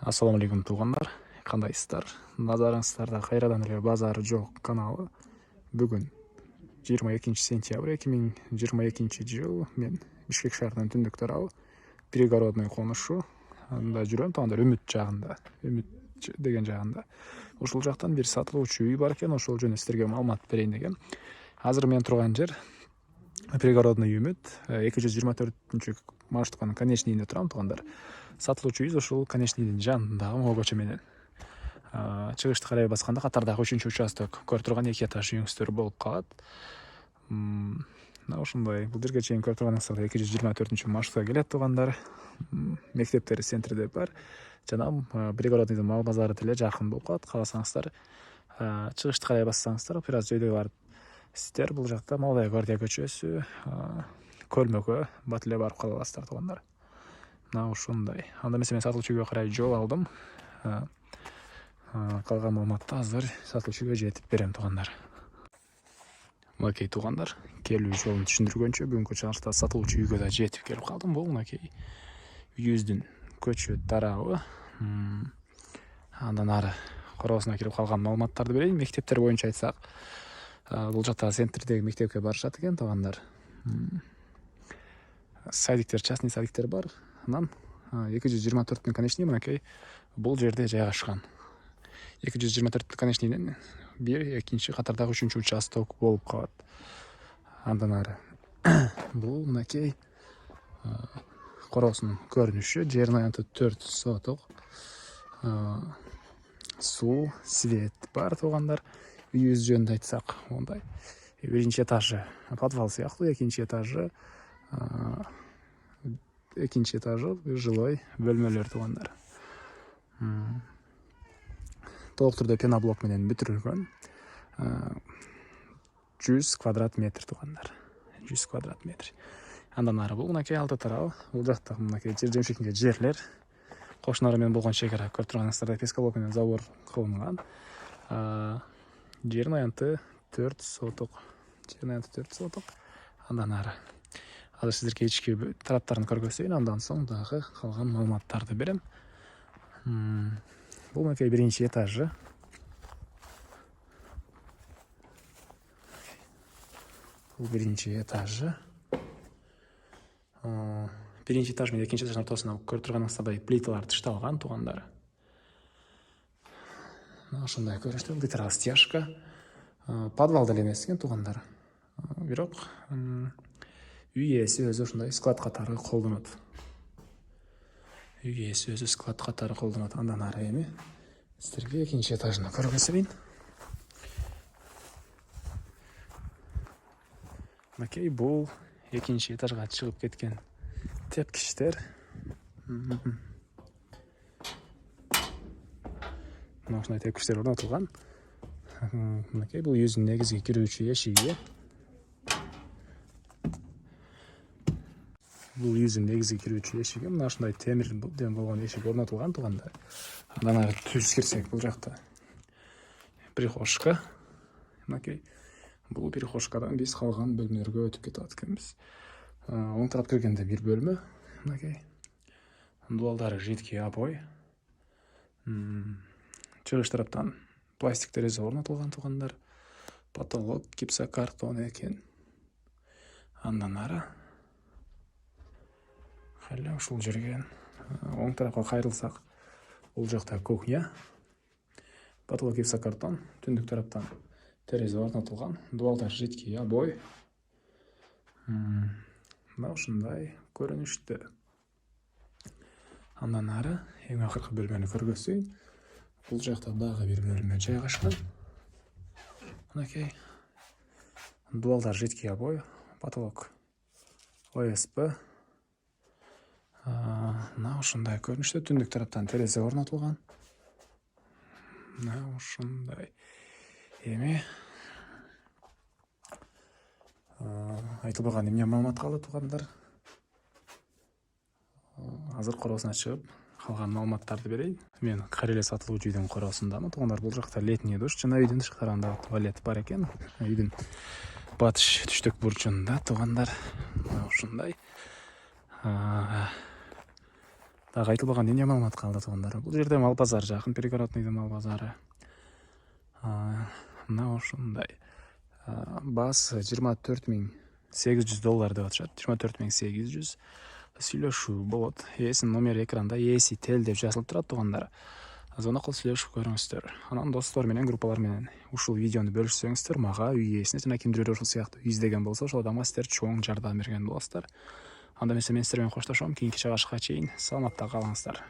Ассаламу алейкум туугандар, кандайсыздар? Назарыңыздарда кайрадан эле базары жок каналы. Бүгүн 22 сентябрь 2022 жыл. Мен Бишкек шаарынын түндүк тарабы пригородный конушу анда жүрөм, туугандар, Үмүт жагында. Үмүт деген жагында. Ошол жактан бир сатылуучу үй бар экен, ошол жөнүндө сиздерге маалымат берейин дегем. Азыр мен турган жер пригородный Үмүт, 224 маршрутканын конечныйында турам, туугандар. Сатылуучу үй ошол конечныйдын жанындагы могу көчө менен чыгышты карай басканда катардагы 3-үчү участок көрүп турган 2 этаж үйүңүздөр болуп калат. Ошондой. Бул жерге чейин көрүп турганыңыздардай 224 маршрутка келет, туугандар. Мектептер центрде бар. Жана пригородныйдын мал базары деле жакын болуп калат. Кааласаңыздар, чыгышты карай бассаңыздар, бир аз жойдой барып сиздер бул жакта Молодая гвардия көчөсү, көлмөгө бат эле барып кала аласыздар, туугандар. Ошондой. Анда мен сатылуучу үйгө карай жол алдым. Калган маалыматты азыр сатылуучу үйгө жетип берем, туугандар. Мынакей, туугандар, келүү жолун түшүндүргөнчө бүгүнкү чыгышта сатылуучу үйгө да жетип келип калдым. Бул мынакей үйүбүздүн көчө тарабы. Андан ары короосуна кирип калган маалыматтарды берейин. Мектептер боюнча айтсак, бул жакта центрдеги мектепке барышат экен, туугандар. Садиктер, частный садиктер бар. Анан 224 конечный мынакей бул жерде жайгашкан. 224 конечныйдын бир, экинчи, катардагы 3-үчү участок болуп калат. Андан ары бул мынакей короосунун көрүнүшү. Жердин аянты 4 соток. Суу, свет бар, туугандар. Үйүбүз жөнүндө айтсак, мондай. Биринчи этажы подвал сыяктуу, экинчи этажы жилой бөлмөлөр, туугандар. Толук түрдө пеноблок менен бүтүрүлгөн. 100 квадрат метр, туугандар. 100 квадрат метр. Андан ары бул мынакей алты тарабы. Бул жакта мынакей жер жемшигинге жерлер. Кошунары менен болгон чегара көрүп турганыңыздардай пескалок менен забор кылынган. Жердин аянты 4 соток. Андан ары азыр сиздерге ички тараптарын көргөзөйүн, андан соң дагы калган маалыматтарды берем. Бул мынакей биринчи этажы. Биринчи этаж менен экинчи этаждын ортосуна көрүп турганыңыздардай плиталар тышталган, туугандар. Ошондой көрүнүштө, бул тарабы стяжка. Подвал деле эмес экен, туугандар. Бирок үй ээси өзү ушундай склад катары колдонот. Андан ары эми сиздерге экинчи этажын көргөзөйүн. Мынакей бул экинчи этажга чыгып кеткен тепкичтер. Ушундай тепкичтер орнотулган. Мынакей бул үйүбүздүн негизги кирүүчү эшиги. Мына ушундай темирден болгон эшик орнотулган, туугандар. Андан ары түз кирсек, бул жакта прихожка. Мынакей бул прихожкадан биз калган бөлмөлөргө өтүп кетип экенбиз. Оң тарап киргенде бир бөлмө. Мынакей дубалдары жидкий обой. Чыгыш тараптан пластик терезе орнотулган, туугандар. Потолок гипсокартон экен. Андан ары ушул жерге оң тарапка кайрылсак, бул жакта кухня. Потолок гипсокартон, түндүк тараптан терезе орнотулган, дубалдар жидкий обой. Ушундай көрүнүштө. Андан ары эң акыркы бөлмөнү көргөзөйүн. Бул жакта дагы бир бөлмө жайгашкан. Мынакей дубалдар жидкий обой, потолок ОСП. Ушундай көрүнүштө, түндүк тараптан терезе орнотулган. Ушундай. Эми айтылбаган эмне маалымат калды, туугандар? Азыр короосуна чыгып калган маалыматтарды берейин. Мен кайра эле сатылуучу үйдүн короосундамын, туугандар. Бул жакта летний душ жана үйдүн тышкарында туалет бар экен. Үйдүн батыш түштүк бурчунда, туугандар. Ушундай. дагы айтылбаган эмне маалымат калды туугандар? Бул жерде мал базары жакын, пригородныйдын мал базары. Мына ушундай. Баасы $24,800 деп атышат. 24,800. Сүйлөшүү болот. Ээсинин номери экранда, ээси тел деп жазылып турат туугандар. Звонок кылып сүйлөшүп көрүңүздөр. Анан достор менен, группалар менен ушул видеону бөлүшсөңүздөр, мага, үй ээсине жана кимдирбир ушул сыяктуу үй издеген болсо, ошол адамга сиздер чоң жардам берген болосуздар. Анда эмесе мен сиздер менен коштошом. Кийинки чыгышка чейин саламатта калыңыздар.